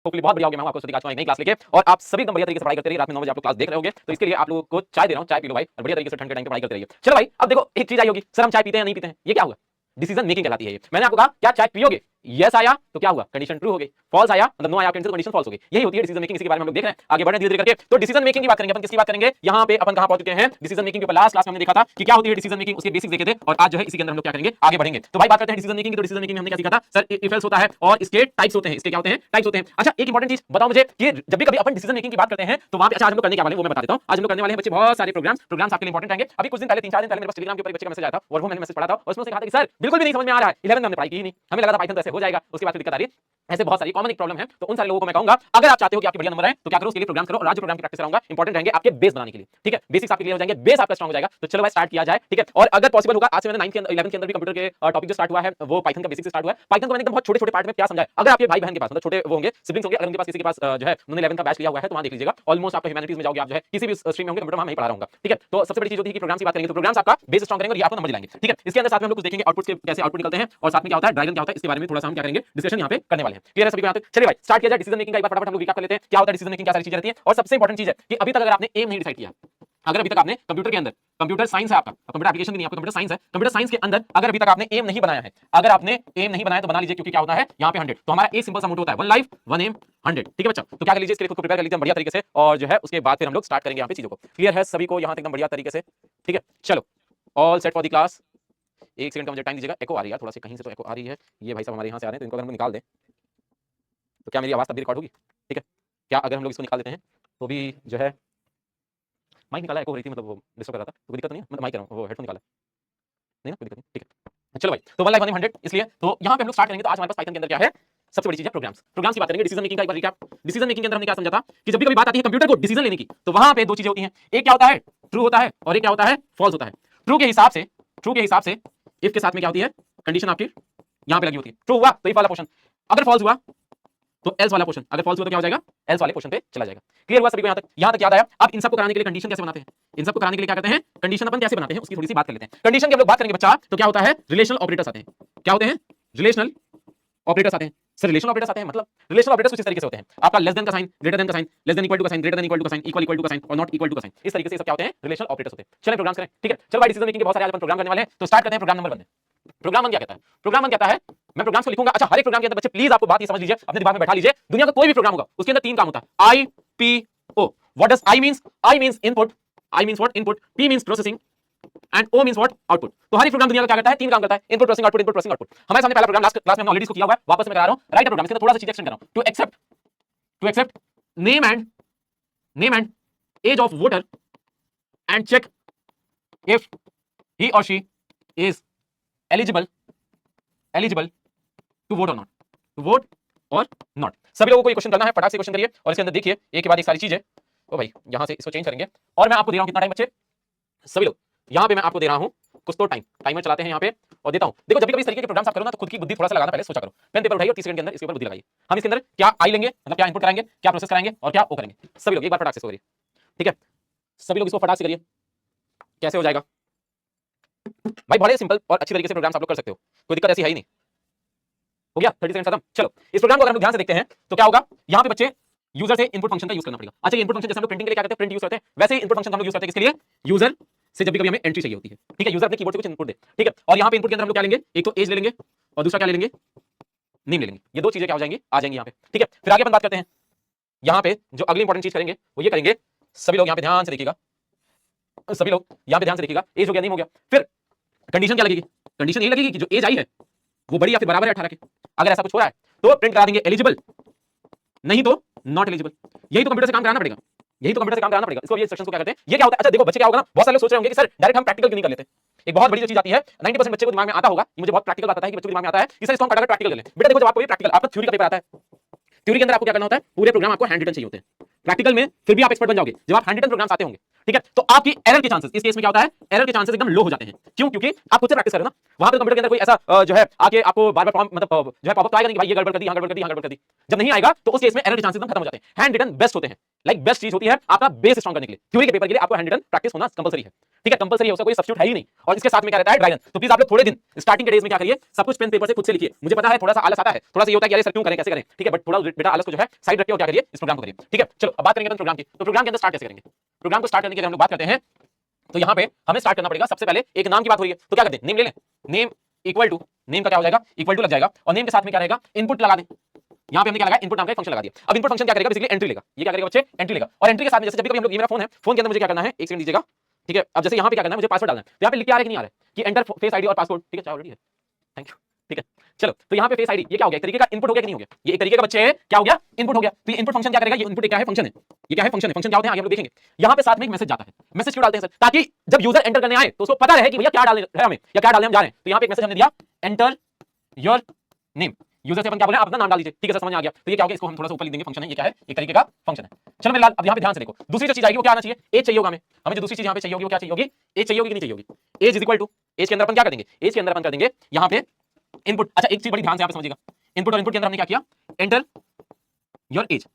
Hopefully बहुत बढ़िया हो गया। मैं आपको सभी आज एक नई क्लास लेके और आप सभी एकदम बढ़िया तरीके से पढ़ाई करते रहिए। रात में 9 बजे आप लोग क्लास देख रहे होंगे, तो इसके लिए आप लोगों को चाय दे रहा हूं, चाय पी लो भाई और बढ़िया तरीके से ठंड के टाइम पे पढ़ाई करते रहिए। चलो भाई, अब देखो एक चीज आई होगी, सर हम चाय पीते हैं या नहीं पीते हैं, ये क्या हुआ? डिसीजन मेकिंग कहलाती है ये। मैंने आपको कहा क्या चाय पियोगे, यस आया तो क्या हुआ, कंडीशन ट्रू हो गई। फॉल्स आया मतलब नो आया, कंडीशन फॉल्स हो गई। यही होती है डिसीजन मेकिंग। इसी के बारे में हम लोग देख रहे हैं, आगे बढ़ने धीरे धीरे करके। तो डिसीजन मेकिंग की बात करेंगे अपन। किसकी बात करेंगे? यहाँ पे अपन कहां पहुंच चुके हैं? डिसीजन मेकिंग के ऊपर लास्ट क्लास में हमने देखा था कि क्या होती है डिसीजन मेकिंग, उसके बेसिक्स देखे थे। और आज जो है इसी के अंदर हम लोग क्या करेंगे, आगे बढ़ेंगे। तो भाई बात करते हैं डिसीजन मेकिंग की। तो डिसीजन मेकिंग में हमने क्या सीखा था सर? इफ एल्स होता है और इसके टाइप्स होते हैं। इसके क्या होते हैं? टाइप्स होते हैं। अच्छा एक इंपॉर्टेंट चीज बताओ मुझे कि जब भी कभी अपन डिसीजन मेकिंग की बात करते हैं तो वहां पे अच्छा आज हम लोग करने क्या वाले हैं वो मैं बता देता हूं। आज हम लोग करने वाले हैं बच्चे बहुत सारे प्रोग्राम्स आपके लिए इंपॉर्टेंट रहेंगे। अभी कुछ दिन पहले 3-4 दिन पहले मेरे पास टेलीग्राम के ऊपर एक बच्चे का मैसेज आया था और वो मैंने मैसेज पढ़ा था और उसमें से कहा था कि सर बिल्कुल भी नहीं समझ में आ रहा है, 11 में हमने पढ़ाई की ही नहीं, हमें लगा था पाइथन तो ऐसे हो जाएगा, उसके बाद फिर दिक्कत आ रही है। ऐसे बहुत सारी कॉमन एक प्रॉब्लम है। तो उन सारे लोगों को मैं कहूंगा अगर आप चाहते हो कि आपके बढ़िया नंबर आए तो क्या करो, उसके लिए प्रोग्राम करो। और आज जो प्रोग्राम की प्रैक्टिस कराऊंगा इंपॉर्टेंट रहेंगे आपके बेस बनाने के लिए। ठीक है, बेसिक्स आपके लिए हो जाएंगे, बेस आपका स्ट्रांग हो जाएगा। तो चलो भाई स्टार्ट किया जाए। ठीक है, और अगर पॉसिबल होगा आज से मैंने 9th के 11th के अंदर भी कंप्यूटर के टॉपिक जो स्टार्ट हुआ है वो पाइथन का बेसिक से स्टार्ट हुआ है। पाइथन को मैंने एकदम बहुत छोटे छोटे पार्ट में क्या समझाया। अगर आपके भाई बहन के पास मतलब छोटे वो होंगे, सिबलिंग्स होंगे, अगर उनके पास किसी के पास जो है उन्होंने 11th का बैच लिया हुआ है तो वहां देख लीजिएगा। ऑलमोस्ट आपका ह्यूमैनिटीज में जाओगे आप जो है किसी भी स्ट्रीम में होंगे, कंप्यूटर वहां मैं ही पढ़ा रहा हूं। ठीक है, तो सबसे बड़ी चीज होती है कि प्रोग्राम्स की बात करेंगे तो प्रोग्राम्स आपका बेस स्ट्रांग करेंगे और ये आपको नंबर दिलाएंगे। ठीक है, इसके अंदर साथ में हम लोग कुछ देखेंगे आउटपुट के कैसे आउटपुट निकलते हैं और साथ में क्या होता है ड्रैगन क्या होता है, इसके बारे में थोड़ा सा हम क्या करेंगे डिस्कशन यहाँ पे करने वाले हैं। क्लियर है सभी को यहाँ तक? चलिए भाई स्टार्ट किया जाए। डिसीजन मेकिंग का एक बार फटाफट हम लोग रिकैप कर लेते हैं। क्या होता है डिसीजन मेकिंग, क्या सारी चीजें रहती हैं। और सबसे इंपॉर्टेंट चीज है कि अभी तक अगर आपने एम नहीं डिसाइड किया, अगर अभी तक आपने कंप्यूटर के अंदर, कंप्यूटर साइंस है आपका, कंप्यूटर एप्लीकेशन नहीं, आपका कंप्यूटर साइंस है, कंप्यूटर साइंस के अंदर अगर अभी तक आपने एम नहीं बनाया है, अगर आपने एम नहीं बनाया तो बना लीजिए, क्योंकि क्या होता है यहाँ पे 100 तो हमारा एक सिंपल सा मोटो होता है 1 लाइफ 1 एम 100। ठीक है बच्चा, तो क्या कर लीजिए इसके लिए खुद को प्रिपेयर कर लीजिए बढ़िया तरीके से और जो है उसके बाद फिर हम लोग स्टार्ट करेंगे यहाँ पे चीजों को। क्लियर है सभी को यहाँ तक एकदम बढ़िया तरीके से? ठीक है चलो, all set for the class. एक सेकंड का मुझे टाइम दीजिएगा। एको आ रही है थोड़ा सा कहीं से, तो एको आ रही है। ये भाई साहब हमारे यहाँ से आ रहे हैं तो इनको अगर हम निकाल दें तो क्या मेरी आवाज तब भी रिकॉर्ड होगी? ठीक है, क्या अगर हम लोग इसको निकाल देते हैं तो भी जो है माइक निकाला एको हो रही थी, मतलब वो डिस्टर्ब कर रहा था, तो कोई दिक्कत नहीं है। मतलब माइक कह रहा हूँ, वो हेडफोन निकाला नहीं ना, कोई दिक्कत नहीं। ठीक है चलो भाई, तो 1 लाइफ 1 इन 100 इसलिए तो यहाँ पे हम लोग स्टार्ट करेंगे। तो आज हमारे पास पाइथन के अंदर क्या है, सबसे बड़ी चीज है प्रोग्राम्स। प्रोग्राम्स की बात करेंगे। डिसीजन मेकिंग का एक बार रिकैप। डिसीजन मेकिंग के अंदर हमने क्या समझा था कि जब भी कभी बात आती है कंप्यूटर को डिसीजन लेने की तो वहां पे दो चीजें होती हैं, एक क्या होता है ट्रू होता है और एक क्या होता है फॉल्स होता है। ट्रू के हिसाब से, ट्रू के हिसाब से इफ के साथ में क्या होती है कंडीशन आपकी यहाँ पे लगी होती है। ट्रू हुआ तो इफ वाला पोर्शन, अगर फॉल्स हुआ तो एल्स वाला पोर्शन, अगर फॉल्स हुआ तो क्या हो जाएगा एल्स वाले पोर्शन पे चला जाएगा। क्लियर हुआ सभी को यहाँ तक? यहाँ तक याद आया? अब इन सबको कराने के लिए कंडीशन कैसे बनाते हैं, इन सबको कराने के लिए क्या करते हैं, कंडीशन अपन कैसे बनाते हैं उसकी थोड़ी सी बात कर लेते हैं। कंडीशन की हम लोग बात करेंगे बच्चा तो क्या होता है, रिलेशनल ऑपरेटर्स आते हैं। क्या होते हैं? रिलेशनल ऑपरेटर्स आते हैं। सर रिलेशनल ऑपरेटर्स आते हैं मतलब रिलेशनल ऑपरेटर्स कुछ इस तरीके से होते हैं, आपका लेस देन का साइन, ग्रेटर देन का sign, less than equal to का sign, greater than equal to का साइन, इक्वल टू का साइन और नॉट इक्वल टू का साइन। इस तरीके से सब क्या होते हैं, रिलेशनल ऑपरेटर्स होते हैं। चलिए प्रोग्राम करें। ठीक है चलो भाई, डिसीजन मेकिंग के बहुत सारे आज अपन प्रोग्राम करने वाले हैं, तो स्टार्ट करते हैं प्रोग्राम नंबर 1। प्रोग्राम 1 क्या कहता है? प्रोग्राम 1 कहता है, मैं प्रोग्राम्स को लिखूंगा। अच्छा हर एक प्रोग्राम के अंदर बच्चे प्लीज आपको बात ये समझ लीजिए, अपने दिमाग में बैठा लीजिए, दुनिया का कोई भी प्रोग्राम होगा उसके अंदर 3 काम होता है, I P O. What does I means? I means input, I means what input, P means processing and O means what output. तो हर एक प्रोग्राम दुनिया का क्या करता है, 3 काम करता है, input processing output, input processing output. हमारे सामने पहला प्रोग्राम लास्ट क्लास में हमने ऑलरेडी इसको किया हुआ है, वापस मैं करा रहा हूं। राइट प्रोग्राम इसके अंदर थोड़ा सा चीज एक्सटेंड कर रहा हूं। To accept name and age of voter and check if he or she is eligible to vote or not, to vote or not. सभी लोगों को ये क्वेश्चन करना है, फटाक से क्वेश्चन करिए और इसके अंदर देखिए एक के बाद एक सारी चीजें। ओ भाई यहां से इसको चेंज करेंगे और मैं आपको दे रहा हूं कितना टाइम बच्चे, सभी लोग यहां पे मैं आपको दे रहा हूं कुछ तो टाइमर चलाते हैं यहां पे और देता हूं। देखो जब भी कभी इस तरीके के प्रोग्राम्स आप करो ना तो खुद की बुद्धि थोड़ा सा लगाना, पहले सोचा करो। पेन पेपर उठाइए और 30 सेकंड के अंदर इसके ऊपर बुद्धि लगाइए। हम इसके अंदर क्या आई लेंगे, मतलब क्या इनपुट कराएंगे, क्या प्रोसेस कराएंगे और क्या ओ करेंगे। सभी लोग एक बार फटाक से करिए। ठीक है सभी लोग इसको फटाक से करिए। कैसे हो जाएगा भाई? बड़े सिंपल और अच्छी तरीके से प्रोग्राम्स आप लोग कर सकते हो, कोई दिक्कत ऐसी है ही नहीं। हो गया 30 सेकंड खत्म। चलो इस प्रोग्राम को अगर हम ध्यान से देखते हैं तो क्या होगा, यहाँ पे बच्चे यूजर से इनपुट फंक्शन का यूज करना पड़ेगा। अच्छा इनपुट फंक्शन जैसे हम लोग प्रिंटिंग के लिए क्या करते हैं, प्रिंट यूज करते हैं, वैसे ही इनपुट फंक्शन हम लोग यूज करते हैं किसके लिए, यूजर से जब भी कभी हमें एंट्री चाहिए होती है। ठीक है, यूजर अपने कीबोर्ड से कुछ इनपुट दे। ठीक है, और यहाँ पे इनपुट के अंदर हम लोग क्या लेंगे, एक तो एज ले लेंगे और दूसरा क्या ले लेंगे, नेम ले लेंगे। ये दो चीजें क्या हो जाएंगी, आ जाएंगी यहाँ पे। ठीक है, फिर आगे अपन बात करते हैं। यहाँ पे जो अगली इंपॉर्टेंट चीज करेंगे वो ये करेंगे, सभी लोग यहाँ पे ध्यान से देखिएगा, सभी लोग यहाँ पे ध्यान से देखिएगा। एज हो गया, नेम हो गया, फिर कंडीशन क्या लगेगी, कंडीशन ये लगेगी कि जो एज आई है वो बड़ी या फिर बराबर है 18 के। अगर ऐसा कुछ हो रहा है तो प्रिंट करा देंगे एलिजिबल, नहीं तो नॉट एलिजिबल। यही तो कंप्यूटर से काम कराना पड़ेगा, यही तो कंप्यूटर से काम कराना पड़ेगा। इसको ये सेक्शन को क्या कहते हैं, ये क्या होता है। अच्छा देखो बच्चे क्या होगा ना, बहुत सारे लोग सोच रहे होंगे कि सर डायरेक्ट हम प्रैक्टिकल क्यों नहीं कर लेते। एक बहुत बड़ी जो चीज आती है 90% बच्चे को दिमाग में आता होगा, मुझे बहुत प्रैक्टिकल आता है कि बच्चों को दिमाग में आता है कि सर इसको हम फटाफट प्रैक्टिकल कर लें। बेटा देखो जब आपको ये प्रैक्टिकल, आपका थ्योरी का पेपर आता है, थ्योरी के अंदर आपको क्या करना होता है, पूरे प्रोग्राम आपको हैंड रिटन चाहिए होते हैं। प्रैक्टिकल में फिर भी आप एक्सपर्ट बन जाओगे जब आप हैंड रिटन प्रोग्राम्स आते होंगे। ठीक है, तो आपकी एरर के चांसेस, इस केस में क्या होता है, एरर के चांसेस एकदम लो हो जाते हैं। क्यों? क्योंकि आप खुद से प्रैक्टिस कर रहे हो ना। वहां पे कंप्यूटर के अंदर कोई ऐसा जो है आके आपको बार बार मतलब जो है पॉपअप तो आएगा नहीं कि भाई ये गड़बड़ कर दी, यहाँ गड़बड़ कर दी, यहाँ गड़बड़ कर दी। जब नहीं आएगा तो उस केस में एरर के चांसेस एकदम खत्म हो जाते हैं। हैंड रिटन बेस्ट होते हैं। लाइक बेस्ट चीज होती है आपका बेस स्ट्रॉन्ग करने के लिए। थ्योरी के पेपर के लिए आपको हैंड रिटन प्रैक्टिस होना कंपलसरी है, ठीक है, कंपलसरी है, उसका कोई सब्स्टिट्यूट है ही नहीं। और इसके साथ में क्या रहता है, ड्राई रन। तो प्लीज आप लोग थोड़े दिन स्टार्टिंग के डेज में क्या करिए, सब कुछ पेन पेपर से खुद से लिखिए। मुझे पता है थोड़ा सा आलस आता है, थोड़ा सा ये होता है कि अरे सर क्यों करें, कैसे करें, ठीक है, बट थोड़ा बेटा आलस को जो है साइड रखिए और क्या करिए, इस प्रोग्राम को करिए, ठीक है। चलो अब बात करेंगे प्रोग्राम की। तो प्रोग्राम के अंदर स्टार्ट कैसे करेंगे? प्रोग्राम को स्टार्ट करने की अगर हम लोग बात करते हैं तो यहाँ पे हमें स्टार्ट करना पड़ेगा। सबसे पहले एक नाम की बात हो रही है तो क्या करते हैं, नेम ले लें। नेम इक्वल टू, नेम का क्या हो जाएगा, इक्वल टू लग जाएगा, और नेम के साथ में क्या रहेगा, इनपुट लगा दें। यहाँ पे हमने क्या लगाया, इनपुट नाम का एक फंक्शन लगा दिया। अब इनपुट फंक्शन क्या करेगा, बेसिकली एंट्री लेगा। ये क्या करेगा बच्चे, एंट्री लेगा। और एंट्री के साथ में जैसे जब भी कभी हम लोग, ये मेरा फोन है, फोन के अंदर मुझे क्या करना है, एक सेकंड दीजिएगा, ठीक है। अब जैसे यहाँ पे क्या करना है, मुझे पासवर्ड डालना है, तो यहाँ पे लिख के आ रहा है कि नहीं आ रहा है कि एंटर फेस आईडी और पासवर्ड, ठीक है, चाहे ऑलरेडी है, थैंक यू, ठीक है। चलो तो यहाँ पे फेस आईडी ये क्या हो गया, एक तरीके का इनपुट हो गया कि नहीं हो गया, ये एक तरीके का बच्चे क्या हो गया, इनपुट हो गया। तो ये इनपुट फंक्शन क्या करेगा, ये इनपुट क्या है, फंक्शन है, ये क्या है, फंक्शन है। फंक्शन क्या होते हैं आगे हम लोग देखेंगे। यहाँ पे साथ में एक मैसेज जाता है। मैसेज क्यों डालते हैं सर, ताकि जब यूजर एंटर करने आए तो उसको पता रहे कि भैया क्या डालने है हमें, या क्या डालने हम जा रहे हैं। तो यहाँ पे एक मैसेज हमने दिया, एंटर योर नेम। यूजर से अपन क्या बोल रहे हैं, आप अपना नाम डाल दीजिए, ठीक है सर, समझ में आ गया। तो ये क्या हो गया, इसको हम थोड़ा सा ऊपर लिख देंगे, फंक्शन है, ये क्या है, एक तरीके का फंक्शन है। चलो मेरे लाल, अब यहाँ पे ध्यान से देखो, दूसरी जो चीज आएगी वो क्या आना चाहिए, एज चाहिए होगा हमें जो दूसरी चीज यहाँ पे चाहिए होगी वो क्या चाहिए होगी, एज चाहिए होगी कि नहीं चाहिए होगी। Age is equal to, age के अंदर अपन क्या कर देंगे, एज के अंदर अपन कर देंगे यहाँ पे इनपुट। अच्छा एक चीज बड़ी ध्यान से यहाँ पे समझिएगा, इनपुट और इनपुट के अंदर हमने क्या किया, एंटर योर एज।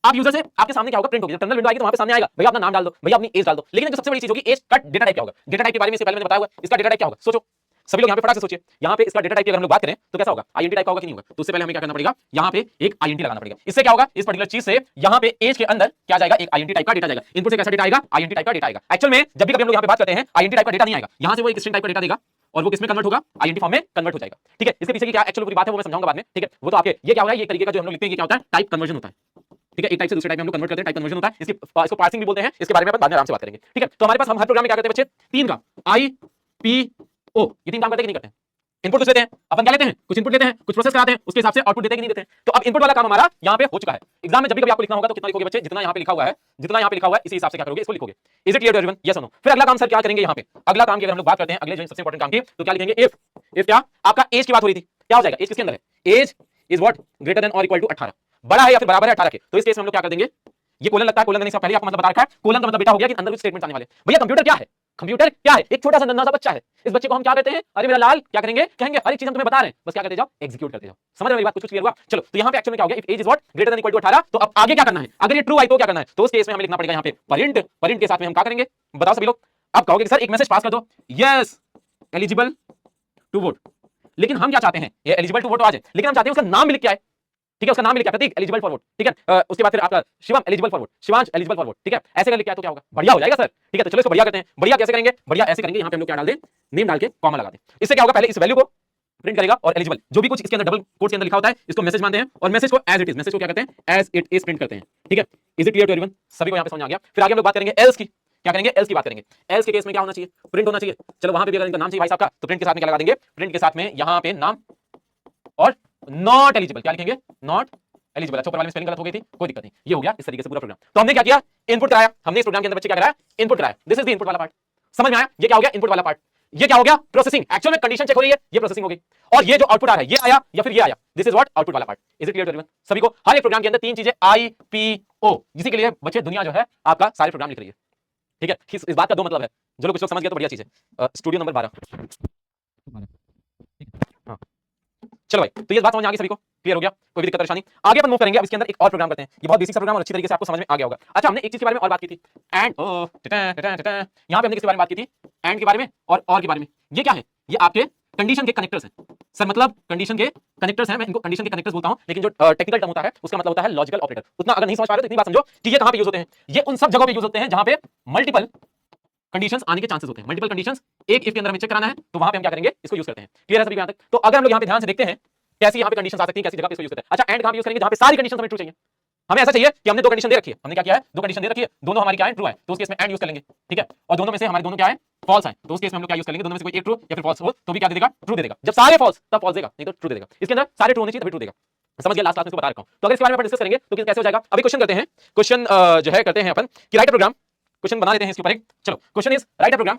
आप यूजर से आपके सामने क्या होगा, प्रिंट होगी, टर्मिनल विंडो आएगी तो वहां पे सामने आएगा भैया अपना नाम डाल दो, भैया अपनी एज डाल दो। लेकिन जो सबसे बड़ी चीज होगी, एज का डेटा टाइप क्या होगा। डेटा टाइप के बारे में इससे पहले मैंने बताया हुआ, इसका डेटा टाइप क्या होगा, सोचो सभी लोग यहाँ पे फटाक से सोचिए। यहाँ पे इसका डेटा टाइप की अगर हम लोग बात करें तो कैसा होगा, आईएनटी टाइप का होगा कि नहीं होगा। तो उससे पहले हमें क्या करना पड़ेगा, यहाँ पे एक आईएनटी लगाना पड़ेगा। इससे क्या होगा, इस पर्टिकुलर चीज से यहाँ पे एज के अंदर क्या जाएगा, एक आईएनटी टाइप का डेटा जाएगा। इनपुट से कैसा डेटा आएगा, आईएनटी टाइप का डेटा आएगा। एक्चुअल में जब भी कभी हम लोग यहाँ पे बात करते हैं, आईएनटी टाइप का डेटा नहीं आएगा, यहाँ से वो एक स्ट्रिंग टाइप का डेटा देगा और वो किसमें कन्वर्ट होगा, आईएनटी फॉर्म में कन्वर्ट हो जाएगा, ठीक है। इसके पीछे की क्या एक्चुअल पूरी बात है वो मैं समझाऊंगा बाद में, ठीक है। वो तो आपके ये क्या हो रहा है, ये तरीके का जो हम लोग लिखते हैं ये क्या होता है, टाइप कन्वर्जन होता है, ठीक है। एक टाइप से दूसरे टाइप में हम लोग कन्वर्ट करते हैं, टाइप कन्वर्जन होता है। इसको पार्सिंग भी बोलते हैं, इसके बारे में अपन बाद में आराम से बात करेंगे, ठीक है। तो हमारे पास हम हर प्रोग्राम में क्या करते हैं बच्चे, तीन काम, आई पी ओ, ये तीन काम करते हैं कि नहीं करते हैं। इनपुट कुछ लेते हैं अपन, क्या लेते हैं, कुछ इनपुट लेते हैं, कुछ प्रोसेस कराते हैं, उसके हिसाब से आउटपुट देते हैं कि नहीं देते हैं। तो अब इनपुट वाला काम हमारा यहाँ पे हो चुका है। एग्जाम में जब भी कभी आपको लिखना होगा तो कितना लिखोगे बच्चे, जितना यहाँ पे लिखा हुआ है, जितना यहाँ पे लिखा हुआ है इसी हिसाब से क्या करोगे, इसको लिखोगे। Is it clear to everyone, yes और नो। फिर अगला काम सर क्या करेंगे, यहाँ पे अगला काम की अगर हम लोग बात करते हैं, अगले जो सबसे इंपॉर्टेंट काम की, तो क्या लिखेंगे, इफ क्या आपका एज की बात हो रही थी, क्या हो जाएगा, एज किसके अंदर है, age is what greater than और इक्वल टू 18, बड़ा है या फिर बराबर है 18 के। तो इस केस में हम लोग क्या कर देंगे, ये कोलन लगता है, कोलन देने से पहले आपको मतलब बता रखा है, कोलन का मतलब बेटा हो गया कि अंदर कुछ स्टेटमेंट आने वाले। भैया कंप्यूटर क्या है, कंप्यूटर क्या है, एक छोटा सा नन्हा सा बच्चा है। इस बच्चे को हम क्या करते हैं, अरे मेरा लाल क्या करेंगे, कहेंगे हर एक चीज हम तुम्हें बता रहे हैं, बस क्या करते जाओ, एग्जीक्यूट करते जाओ। समझ मेरी बात, कुछ क्लियर हुआ। चलो तो यहाँ पे एक्चुअली क्या हो गया, if age is what greater than equal to 18, तो अब आगे क्या करना है, अगर ये ट्रू आई तो क्या करना है, तो उस केस में हमें लिखना पड़ेगा यहाँ पे प्रिंट। प्रिंट के साथ में हम क्या करेंगे, बताओ सभी लोग। अब कहोगे कि सर एक मैसेज पास कर दो, यस एलिजिबल टू वोट, लेकिन हम क्या चाहते हैं, ये एलिजिबल टू वोट आ जाए, लेकिन हम चाहते हैं उसका नाम भी लिख के आए, ठीक है, उसका नाम भी लिखा, प्रतीक एलिजिबल फॉर वोट, ठीक है। उसके बाद फिर आपका Shivam eligible for vote, Shivansh eligible for vote, ठीक है। ऐसे कर लिखा तो क्या होगा, बढ़िया हो जाएगा सर, ठीक है। तो चलो इसको बढ़िया करते हैं। बढ़िया कैसे करेंगे, बढ़िया ऐसे करेंगे, यहाँ पे हम लोग क्या डाल दें, नेम डाल के कॉमा लगा दें। इससे क्या होगा, पहले इस वैल्यू को प्रिंट करेगा और एलिजिबल जो भी कुछ इसके अंदर डबल कोट्स के अंदर लिखा होता है इसको मैसेज मानते हैं, और मैसेज को एज इट इज, मैसेज को क्या करते हैं, एज इट इज प्रिंट करते हैं, ठीक है। Is it clear to everyone, सभी को यहाँ पे समझ आ गया। फिर आगे हम लोग बात करेंगे एल्स की, क्या करेंगे, एल्स की बात करेंगे। एल्स के केस में क्या होना चाहिए, प्रिंट होना चाहिए। चलो वहां पे भी अगर इनका नाम चाहिए भाई साहब का, तो प्रिंट के साथ में क्या लगा देंगे, प्रिंट के साथ में यहाँ पे नाम और नॉट एलिजिबल, क्या लिखेंगे, नॉट एलिजिबल। अच्छा ऊपर वाले में स्पेलिंग गलत हो गई थी, कोई दिक्कत नहीं, ये हो गया इस तरीके से पूरा प्रोग्राम। तो हमने क्या किया, इनपुट कराया, हमने इस प्रोग्राम के अंदर बच्चे क्या कराया, इनपुट कराया। दिस इज द इनपुट वाला पार्ट, समझ में आया, ये क्या हो गया, इनपुट वाला पार्ट। ये क्या हो गया, प्रोसेसिंग, एक्चुअल में कंडीशन चेक हो रही है, ये प्रोसेसिंग हो गई। और ये जो आउटपुट आ रहा है, ये आया या फिर ये आया, दिस इज व्हाट आउटपुट वाला part. Is it clear to everyone, सभी को। हर एक प्रोग्राम के अंदर तीन चीजें आई पी ओ, जिसी के लिए बच्चे दुनिया जो है आपका सारे प्रोग्राम लिख रही है, ठीक है। इस बात का दो मतलब है, जो लोग कुछ लोग समझ गए तो बढ़िया चीज है। स्टूडियो नंबर 12, हाँ चलो भाई, तो ये बात समझ आ गई सभी को, क्लियर हो गया, कोई भी दिक्कत परेशानी। आगे अपन मूव करेंगे। अब इसके अंदर एक और प्रोग्राम करते हैं, ये बहुत बेसिक सा प्रोग्राम और अच्छी तरीके से आपको समझ में आ गया होगा। अच्छा हमने एक चीज के बारे में और बात की थी, एंड यहाँ पे हमने किसके बारे में बात की थी, एंड के बारे में और के बारे में। ये क्या है, ये आपके कंडीशन के कनेक्टर्स हैं सर, मतलब कंडीशन के कनेक्टर्स हैं, मैं इनको कंडीशन के कनेक्टर्स बोलता हूं, लेकिन जो टेक्निकल टर्म होता है उसका मतलब होता है लॉजिकल ऑपरेटर। उतना अगर नहीं समझ पा रहे तो इतनी बात समझो कि ये कहां पे यूज होते हैं, ये उन सब जगहों पे यूज होते हैं जहां पे मल्टीपल कंडीशंस आने के चांसेस होते हैं। मल्टीपल कंडीशंस एक इफ के अंदर हमें चेक कराना है, तो वहां पे हम क्या करेंगे, इसको यूज करते हैं। क्लियर है सभी यहां तक। तो अगर हम लोग यहां पे ध्यान से देखते हैं कैसी यहां पे कंडीशंस आ सकती हैं, कैसी जगह पे इसको यूज करते हैं। अच्छा एंड कहां पे यूज करेंगे, जहां पे सारी कंडीशंस हमें ट्रू चाहिए। हमें ऐसा चाहिए कि हमने दो कंडीशन दे रखी है, हमने क्या किया है, दो कंडीशन दे रखी है, दोनों हमारी क्या है, ट्रू है, तो उस केस में एंड यूज कर लेंगे, ठीक है। और दोनों में से हमारे दोनों क्या है, फॉल्स है, तो उस केस में हम लोग क्या यूज कर लेंगे, दोनों में से कोई एक ट्रू या फिर फॉल्स हो तो भी क्या दे देगा, ट्रू दे देगा। जब सारे फॉल्स तब फॉल्स देगा, नहीं तो ट्रू दे देगा। इसके अंदर सारे ट्रू होने चाहिए तभी ट्रू देगा। समझ गया, लास्ट क्लास में बता रखा हूं। तो अगर इसके बारे में अपन डिस्कस करेंगे तो कैसे हो जाएगा। अभी क्वेश्चन करते हैं, क्वेश्चन जो है करते हैं अपन कि राइट अ प्रोग्राम, क्वेश्चन बना लेते हैं इसके ऊपर एक। चलो question is write a program,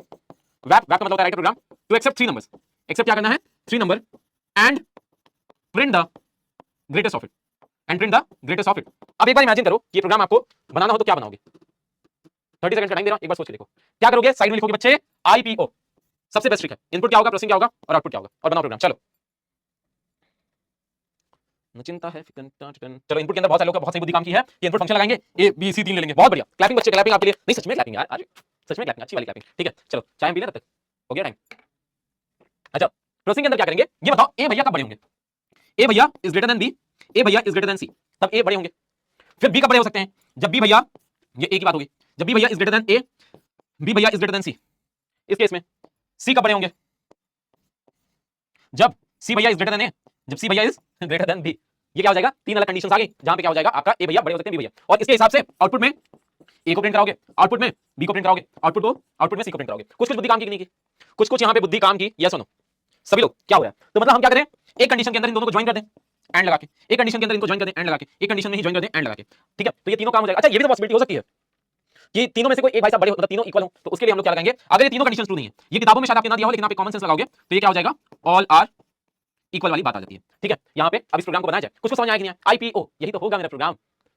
वैप का मतलब होता है write a program to accept 3 numbers. Accept क्या करना है, 3 number and print the greatest of it, and print the greatest of it. अब एक बार इमेजिन करो कि ये प्रोग्राम आपको बनाना हो तो क्या बनाओगे। 30 सेकंड का टाइम दे रहा हूं, एक बार सोच के देखो क्या करोगे। साइड में लिखोगे बच्चे आईपीओ, सबसे बेस्ट ट्रिक है। इनपुट क्या होगा, प्रोसेसिंग क्या होगा और आउटपुट क्या होगा, और बनाओ प्रोग्राम। चलो न चिंता है चलो इनपुट के अंदर बहुत सारे लोग बहुत सही बुद्धि काम की है कि इनपुट फंक्शन लगाएंगे ए बी सी 3 ले लेंगे बहुत बढ़िया क्लैपिंग बच्चे क्लैपिंग आपके लिए नहीं सच में क्लैपिंग यार आज सच में क्लैपिंग अच्छी वाली क्लैपिंग ठीक है चलो चाय पी ले तब तक हो गया टाइम अच्छा प्रोसेसिंग के अंदर क्या करेंगे ये बताओ ए भैया कब बड़े होंगे ए भैया इज ग्रेटर देन बी ए भैया इज ग्रेटर देन सी तब ए बड़े होंगे फिर बी कब बड़े हो सकते हैं जब बी भैया ये ए की बात होगी जब बी भैया is greater than A B भैया इज ग्रेटर देन सी इस केस में सी कब बड़े होंगे जब सी भैया इज ग्रेटर देन ए जब सी भैया इज ग्रेटर देन बी ये क्या हो जाएगा तीन अलग कंडीशंस आ गई जहां पे क्या हो जाएगा आपका ए भैया बड़े हो सकते हैं बी भैया और इसके हिसाब से आउटपुट में ए को प्रिंट कराओगे आउटपुट में बी को प्रिंट कराओगे आउटपुट में सी को प्रिंट कराओगे कुछ बुद्धि काम की नहीं की कुछ यहां पे बुद्धि काम की या सुनो सभी लोग क्या हो रहा है तो मतलब हम क्या करें एक कंडीशन के अंदर इन दोनों को ज्वाइन कर दें एंड लगा के एक कंडीशन के अंदर इनको ज्वाइन कर दें एंड लगा के एक कंडीशन में ही ज्वाइन कर दें एंड लगा के ठीक है तो ये तीनों काम हो जाएगा अच्छा ये भी तो पॉसिबिलिटी हो सकती है कि तीनों में से कोई एक भाई साहब बड़े हो मतलब तीनों इक्वल हो तो उसके लिए हम लोग क्या लगाएंगे अगर ये तीनों कंडीशंस ट्रू नहीं है ये किताबों में शायद आपने ना दिया हो लेकिन आप कॉमन सेंस लगाओगे तो ये क्या हो जाएगा ऑल आर इक्वल वाली बात आ जाती है ठीक है यहाँ पे अब इस प्रोग्राम को बनाया जाए कुछ समझ आएगी नहीं आईपीओ यही तो होगा मेरा प्रोग्राम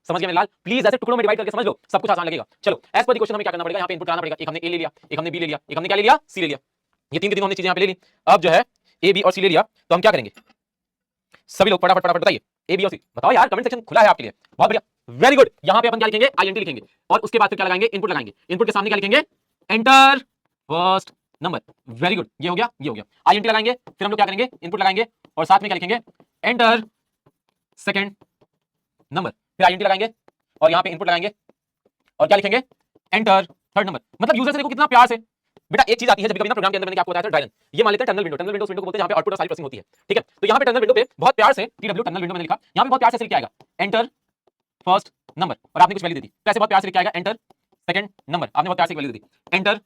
समझ गया मेरे लाल प्लीज ऐसे टुकड़ों में डिवाइड करके समझ लो सब कुछ आसान लगेगा चलो एज पर द क्वेश्चन हमें क्या करना पड़ेगा यहाँ पे इनपुट कराना पड़ेगा एक हमने ए ले लिया एक हमने बी ले लिया एक हमने क्या ले लिया सी ले लिया ये तीन हमने चीजें यहाँ पे ले ली अब जो है ए बी और सी ले लिया तो हम क्या करेंगे सभी लोग फटाफट बताइए ए बी और सी बताओ यार कमेंट सेक्शन खुला है आपके लिए बहुत बढ़िया वेरी गुड यहाँ पे अपन क्या लिखेंगे आईएनटी लिखेंगे और उसके बाद फिर क्या लगाएंगे इनपुट लगाएंगे इनपुट के सामने क्या लिखेंगे enter first number very good ये हो गया आईएनटी लगाएंगे फिर हम लोग क्या करेंगे इनपुट लगाएंगे और साथ में क्या लिखेंगे एंटर सेकंड नंबर फिर आईएनटी लगाएंगे और यहाँ पे इनपुट लगाएंगे और क्या लिखेंगे एंटर थर्ड नंबर मतलब यूजर से देखो कितना प्यार से बेटा एक चीज आती है जब कभी ना प्रोग्राम के अंदर मैंने आपको बताया था ड्राई रन ये मान लेते हैं टर्मिनल विंडो को बोलते हैं जहां पे आउटपुट और सारी प्रोसेसिंग होती है ठीक है तो यहाँ पे टर्मिनल विंडो पे बहुत प्यार से टीडब्ल्यू टर्मिनल विंडो मैंने लिखा यहाँ पे बहुत प्यार से लिखा आएगा एंटर फर्स्ट नंबर और आपने कुछ वैल्यू दे दी कैसे बहुत प्यार से लिखा आएगा एंटर सेकंड नंबर आपने बहुत प्यार से वैल्यू दे दी एंटर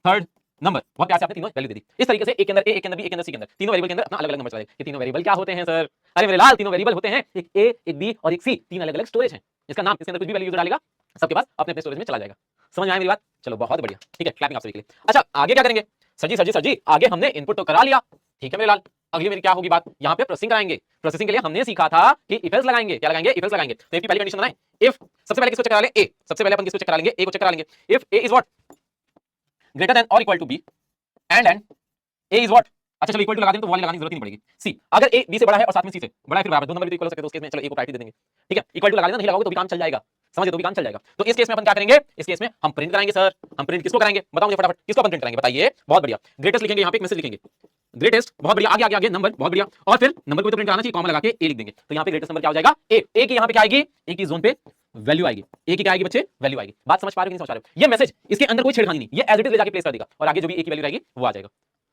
थर्ड नंबर बहुत प्यार से आपने तीनों वैल्यू दे दी इस तरीके से एक के अंदर ए एक के अंदर बी एक के अंदर सी के अंदर तीनों वेरिएबल के अंदर अपना अलग अलग नंबर चलाएंगे ये तीनों वेरिएबल क्या होते हैं सर अरे मेरे लाल तीनों वेरिएबल होते हैं एक ए एक बी और एक सी तीन अलग अलग स्टोरेज है इसका नाम इसके अंदर कुछ भी वैल्यू डालेगा सबके पास अपने अपने स्टोरेज में चला जाएगा समझ में आया मेरी बात चलो बहुत बढ़िया ठीक है क्लैपिंग आप सभी के लिए अच्छा आगे क्या करेंगे सर जी आगे हमने इनपुट तो करा लिया ठीक है मेरे लाल अगली मेरी क्या होगी बात यहाँ पे प्रोसेसिंग कराएंगे प्रोसेसिंग के लिए हमने सीखा था कि इफ एल्स लगाएंगे क्या लगाएंगे इफ एल्स लगाएंगे तो इसकी पहली कंडीशन बनाएं इफ सबसे पहले किसको चेक करा लें ए सबसे पहले अपन किसको चेक करा लेंगे ए को चेक करा लेंगे if A is what greater than और equal to B and A is what अच्छा चलो इक्वल टू लगा दें तो वाली लगाने की जरूरत नहीं पड़ेगी सी अगर ए बी से बड़ा है और साथ में सी से बड़ा है फिर बराबर दो नंबर भी इक्वल हो सकते हैं तो उस केस में चलो ए को प्रायोरिटी दे देंगे ठीक है इक्वल टू लगा देना नहीं लगाओगे तो भी काम चल जाएगा समझे तो भी काम चल जाएगा तो इस केस में अपन क्या करेंगे इस केस में हम प्रिंट कराएंगे सर हम प्रिंट किसको कराएंगे बताओ मुझे फटाफट किसको अपन प्रिंट कराएंगे बताइए बहुत बढ़िया ग्रेटेस्ट लिखेंगे यहाँ पे एक मैसेज लिखेंगे ग्रेटेस्ट बहुत बढ़िया आगे नंबर बहुत बढ़िया और फिर नंबर को तो प्रिंट कराना चाहिए कॉमा लगा के ए लिख देंगे तो यहाँ पे ग्रेटेस्ट नंबर क्या हो जाएगा ए की यहाँ पे क्या आएगी ए की जोन पे वैल्यू आएगी ए की क्या आएगी बच्चे वैल्यू आएगी बात समझ पा रहे हो नहीं समझ पा रहे हो ये मैसेज इसके अंदर कोई छेड़खानी नहीं ये एज इट इज ले जाके प्लेस कर देगा और आगे जो भी ए की वैल्यू रहेगी वो आ जाएगा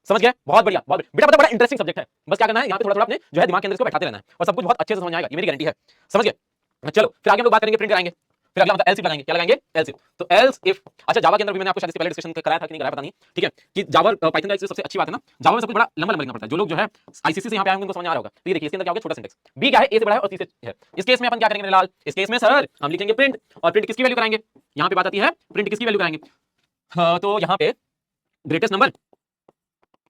समझ गए बहुत बढ़िया बेटा बड़ा इंटरेस्टिंग सब्जेक्ट है बस क्या करना है यहाँ पे थोड़ा अपने जो है दिमाग के अंदर इसको बैठाते रहना है और सब कुछ बहुत अच्छे से समझ आएगा ये मेरी गारंटी है समझ गए चलो फिर आगे हम लोग बात करेंगे प्रिंट कराएंगे फिर अगला मतलब एल्स इफ लगाएंगे क्या लगाएंगे एल्स इफ तो एल्स इफ अच्छा जावा के अंदर भी मैंने आपको शायद इससे पहले डिस्कशन कराया था कि नहीं कराया पता नहीं ठीक है कि जावा पाइथन का सबसे अच्छी बात है ना जावा में सब कुछ बड़ा लंबा लिखना पड़ता है जो लोग जो है आईसीसी से यहाँ पे आएंगे उनको समझ आ रहा होगा तो ये देखिए इसके अंदर क्या होगा छोटा सिंटेक्स बी क्या है ए से बड़ा है और सी से है इस केस में अपन क्या करेंगे लाल इस केस में सर हम लिखेंगे प्रिंट और प्रिंट किसकी वैल्यू कराएंगे यहाँ पे बात आती है प्रिंट किसकी वैल्यू कराएंगे तो यहाँ पे ग्रेटेस्ट नंबर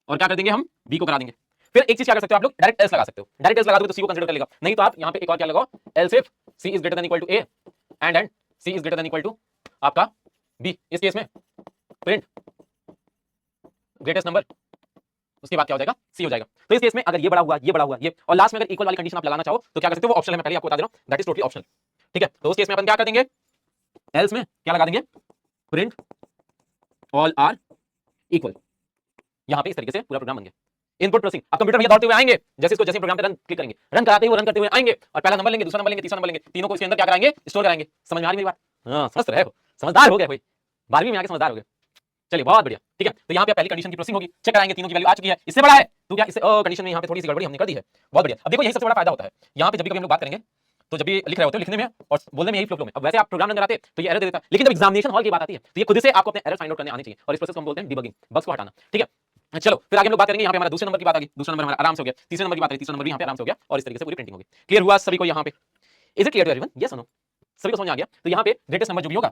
और क्या कर देंगे हम बी को करा देंगे फिर एक चीज क्या कर सकते हो आप लोग डायरेक्ट एल्स लगा सकते हो डायरेक्ट एल्स लगा दो तो सी को कंसीडर कर लेगा नहीं तो आप यहाँ पे एक और क्या लगाओ else if C is greater than equal to A and C is greater than equal to आपका बी इस केस में प्रिंट ग्रेटेस्ट नंबर उसके बाद क्या हो जाएगा सी हो जाएगा तो इस केस में अगर ये बड़ा हुआ ये और लास्ट में अगर इक्वल वाली कंडीशन आप लगाना चाहो तो क्या कर सकते हो वो ऑप्शन है मैं पहले आपको बता दे रहा हूं दैट इज टोटली ऑप्शनल ठीक है तो उस केस में अपन क्या कर देंगे एल्स में क्या लगा देंगे प्रिंट ऑल आर इक्वल यहाँ पे इस तरीके से पूरा प्रोग्राम बन गया इनपुट प्रोसेसिंग अब कंप्यूटर भैया दौड़ते हुए आएंगे जैसे प्रोग्राम पे रन क्लिक करेंगे रन करते हुए आएंगे और पहला नंबर लेंगे दूसरा नंबर लेंगे तीसरा नंबर लेंगे तीनों को इसके अंदर क्या कराएंगे स्टोर कराएंगे समझ में आ रही मेरी बात हाँ समझ रहे हो समझदार हो गया कोई 12वीं में आके समझदार हो गए चलिए बहुत बढ़िया ठीक है तो यहाँ पे पहली कंडीशन की प्रोसेसिंग होगी चेक कराएंगे तीनों की वैल्यू आ चुकी है इससे बड़ा है तो क्या इससे कंडीशन में यहाँ पे थोड़ी सी गड़बड़ी हमने कर दी है बहुत बढ़िया अब देखो यही सबसे बड़ा फायदा होता है यहाँ पे जब भी कभी हम लोग बात करेंगे तो जब भी लिख रहे होते हो लिखने में और बोलने में यही फ्लो में अब वैसे आप प्रोग्राम अंदर आते तो ये एरर दे देता लेकिन जब एग्जामिनेशन हॉल की बात आती है तो ये खुद से आपको अपने एरर फाइंड आउट करने आनी चाहिए और इस प्रोसेस को हम बोलते हैं डिबगिंग बग्स को हटाना ठीक है चलो फिर आगे हम लोग बात करेंगे यहाँ पे हमारा दूसरे नंबर की बात आ गई दूसरा नंबर हमारा आराम से हो गया तीसरे नंबर की बात है तीसरा नंबर भी यहाँ पे आराम से हो गया और इस तरीके से पूरी प्रिंटिंग होगी क्लियर हुआ सभी को यहाँ पे is it clear to everyone yes और नो सभी को समझ आ गया तो यहाँ पे ग्रेटेस्ट नंबर जो भी होगा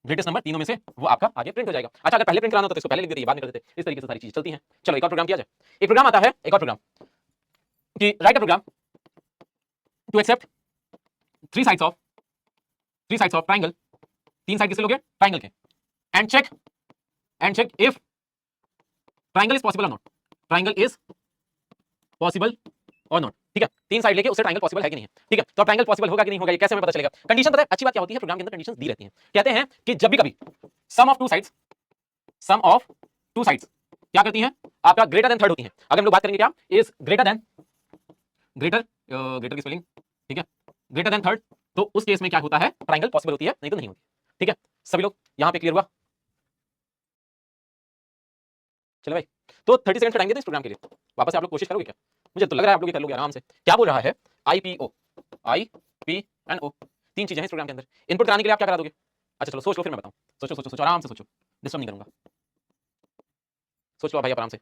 ग्रेटेस्ट नंबर तीनों में से वो आपका आगे प्रिंट हो जाएगा अच्छा अगर पहले प्रिंट कराना हो तो इसको पहले लिख देते बाद में कर देते इस तरीके से सारी चीजें चलती हैं चलो एक और प्रोग्राम किया जाए एक प्रोग्राम आता है एक और प्रोग्राम कि write a program to accept three sides of triangle तीन साइड किसके लोगे ट्राइंगल के and check if triangle is possible और नॉट ठीक है तीन साइड लेके उससे ट्रायंगल पॉसिबल है कि नहीं है, ठीक है। तो ट्रायंगल पॉसिबल होगा कि नहीं होगा ये कैसे हमें पता चलेगा? कंडीशन पता है, अच्छी बात क्या होती है, प्रोग्राम के अंदर कंडीशंस दी रहती हैं। कहते हैं कि जब भी कभी सम ऑफ टू साइड्स क्या करती हैं, आपका ग्रेटर देन थर्ड होती हैं। अगर हम लोग बात करेंगे क्या, इज ग्रेटर देन ग्रेटर की स्पेलिंग, ठीक है, ग्रेटर देन थर्ड, तो उस केस में क्या होता है, ट्रायंगल पॉसिबल होती है, नहीं तो नहीं होती, ठीक है। सभी लोग यहां पे क्लियर हुआ? चलो भाई, तो 30 सेकंड का टाइम देते हैं इस प्रोग्राम के लिए। वापस से आप लोग कोशिश करोगे क्या? मुझे तो लग रहा है आप लोग ये कर लोगे आराम से। क्या बोल रहा है, IPO तीन चीजें हैं इस प्रोग्राम के अंदर। इनपुट कराने के लिए आप क्या करा दोगे? अच्छा चलो सोच लो, फिर मैं बताऊं। सोचो सोचो सोचो, आराम से सोचो, डिस्टर्ब नहीं करूंगा। सोच लो भाई आप आराम से।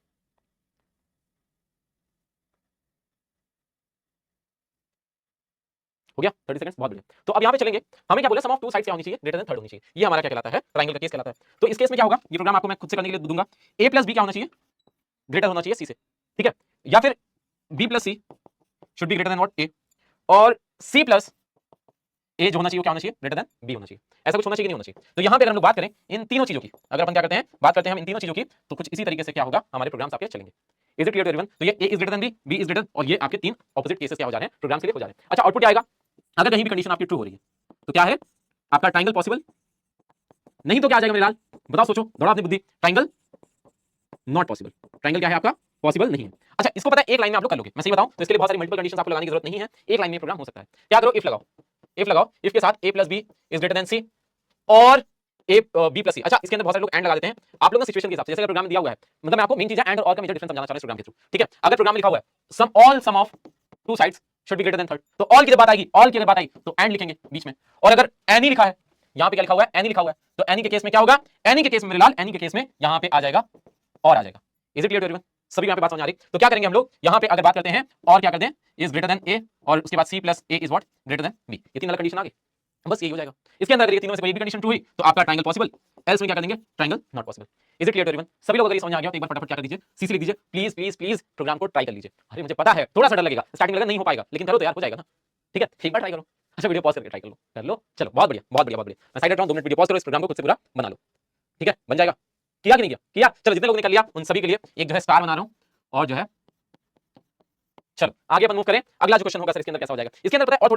हो गया 30 सेकंड्स, बहुत बढ़िया। तो अब यहाँ पे चलेंगे, हमें क्या बोला, सम ऑफ टू साइड्स क्या होनी चाहिए, ग्रेटर देन थर्ड होनी चाहिए। ये हमारा क्या कहलाता है, ट्रायंगल का केस कहलाता है। तो इस केस में क्या होगा, ये प्रोग्राम आपको मैं खुद से करने के लिए दूंगा। A प्लस बी क्या होना चाहिए, ग्रेटर होना चाहिए C से, ठीक है। या फिर B plus C should be greater then what, A, और C प्लस A जो होना चाहिए वो क्या होना चाहिए, ग्रेटर देन B होना चाहिए। ऐसा कुछ होना चाहिए कि नहीं होना चाहिए? तो यहाँ पे अगर हम लोग बात करें इन तीनों चीजों की, अगर अपन क्या करते हैं, बात करते हैं हम इन तीनों चीजों की, तो कुछ इसी तरीके से क्या होगा, हमारे प्रोग्राम्स आपके चलेंगे। Is it clear to everyone? तो ये A is greater than B is greater, और ये आपके तीन ऑपोजिट केसेस क्या हो जा रहे हैं, प्रोग्राम्स के लिए हो जा रहे हैं। अच्छा, आउटपुट क्या आएगा, अगर कहीं भी कंडीशन आपकी ट्रू हो रही है तो क्या है, आपका ट्रायंगल पॉसिबल, नहीं तो क्या आ जाएगा मेरे लाल, बताओ, सोचो, दौड़ा अपनी बुद्धि। ट्रायंगल नॉट पॉसिबल, ट्रायंगल क्या है आपका, पॉसिबल नहीं है। अच्छा, इसको पता है एक लाइन में आप लोग कर लोगे, मैं सही बताऊं तो इसके लिए बहुत सारी मल्टीपल कंडीशंस आपको लगाने की जरूरत नहीं है, एक लाइन में प्रोग्राम हो सकता है। क्या करो, इफ लगाओ, इफ लगाओ, इफ के साथ A plus B is greater than C और A B प्लस C। अच्छा, इसके अंदर बहुत सारे लोग एंड लगा देते हैं, आप लोग ना सिचुएशन के हिसाब से, जैसे प्रोग्राम में दिया हुआ है, मतलब मैं आपको मेन चीज है एंड और का मेजर डिफरेंस समझाना चाह रहा हूं इस प्रोग्राम के थ्रू, ठीक है। अगर प्रोग्राम में लिखा हुआ है sum all sum of two sides should be greater than third, तो ऑल की जब बात आएगी, ऑल की अगर बात आई तो एंड लिखेंगे बीच में। और अगर एनी लिखा है, यहां पे क्या लिखा हुआ है, एनी लिखा हुआ है, तो एनी के केस में क्या होगा, एनी के केस में मेरे लाल, एनी के केस में यहां पे आ जाएगा और आ जाएगा। Is it clear to everyone? सभी को यहां पे बात समझ आ रही? तो क्या करेंगे हम लोग, यहां पे अगर बात करते हैं और क्या करते हैं, इज ग्रेटर देन A, और उसके बाद C plus A is what, greater than B। ये तीन अलग कंडीशन आ गई, बस यही हो जाएगा। इसके अंदर अगर ये तीनों में से कोई भी कंडीशन ट्रू हुई तो आपका ट्रायंगल पॉसिबल, एल्स में क्या कर देंगे, triangle not possible. Is it clear to everyone? सभी लोग अगर ये समझ आ गया तो एक बार फटाफट क्या कर दीजिए, CC लिख दीजिए, प्लीज प्लीज प्लीज, प्रोग्राम को ट्राई कर लीजिए। अरे मुझे पता है थोड़ा सा डर लगेगा, स्टार्टिंग लगा नहीं हो पाएगा, लेकिन करो तो यार हो जाएगा ना, ठीक है, एक बार ट्राई करो। अच्छा, वीडियो पॉज करके ट्राई कर लो, चलो बहुत बढ़िया बहुत बढ़िया बहुत बढ़िया। मैं साइड हट रहा हूं, 2 मिनट वीडियो पॉज करो, इस प्रोग्राम को खुद से पूरा बना लो, ठीक है, बन जाएगा। किया कि नहीं किया? किया, चलो जितने लोगों ने कर लिया उन सभी के लिए एक जो है स्टार बना रहा हूं, और जो है चलो आगे अपन मूव करें। अगला जो क्वेश्चन होगा सर इसके अंदर कैसा हो जाएगा, इसके अंदर पता है और थोड़े